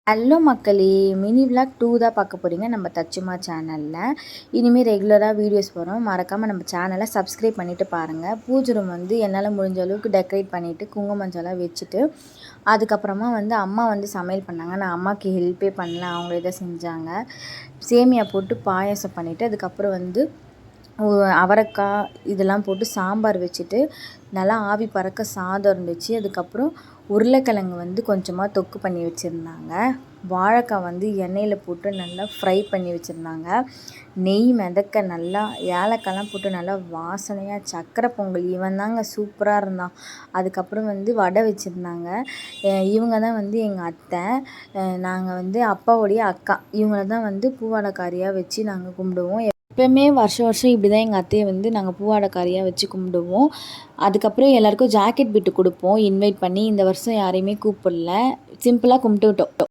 Hello மக்களே, mini vlog 2 தான் பார்க்க போகிறீங்க நம்ம தச்சுமா சேனலில். இனிமேல் ரெகுலராக வீடியோஸ் வரும். மறக்காமல் நம்ம சேனலை சப்ஸ்கிரைப் பண்ணிவிட்டு பாருங்கள். பூஜை ரூம் என்னால் முடிஞ்ச அளவுக்கு டெக்கரேட் பண்ணிவிட்டு குங்குமஞ்செல்லாம் வச்சுட்டு அதுக்கப்புறமா அம்மா சமையல் பண்ணாங்க. நான் அம்மாவுக்கு ஹெல்ப்பே பண்ணல, அவங்களே தான் செஞ்சாங்க. சேமியா போட்டு பாயாசம் பண்ணிவிட்டு அதுக்கப்புறம் அவரைக்காய் இதெல்லாம் போட்டு சாம்பார் வச்சுட்டு நல்லா ஆவி பறக்க சாதம் இருந்துச்சு. அதுக்கப்புறம் உருளைக்கிழங்கு கொஞ்சமாக தொக்கு பண்ணி வச்சுருந்தாங்க. வாழைக்காய் எண்ணெயில் போட்டு நல்லா ஃப்ரை பண்ணி வச்சுருந்தாங்க. நெய் மிதக்க நல்லா ஏலக்காய்லாம் போட்டு நல்லா வாசனையாக சக்கரை பொங்கல் இவன் தாங்க சூப்பராக இருந்தான். அதுக்கப்புறம் வடை வச்சுருந்தாங்க. இவங்க தான் எங்கள் அத்தை. நாங்கள் அப்பாவுடைய அக்கா. இவங்கள தான் பூவாடைக்காரியாக வச்சு நாங்கள் கும்பிடுவோம். எப்போயுமே வருஷம் இப்படி தான் எங்கள் அத்தையை நாங்கள் பூவாடைக்காரியாக வச்சு கும்பிடுவோம். அதுக்கப்புறம் எல்லாேருக்கும் ஜாக்கெட் பிட்டு கொடுப்போம் இன்வைட் பண்ணி. இந்த வருஷம் யாரையுமே கூப்பிடல, சிம்பிளாக கும்பிட்டுக்கிட்டோம்.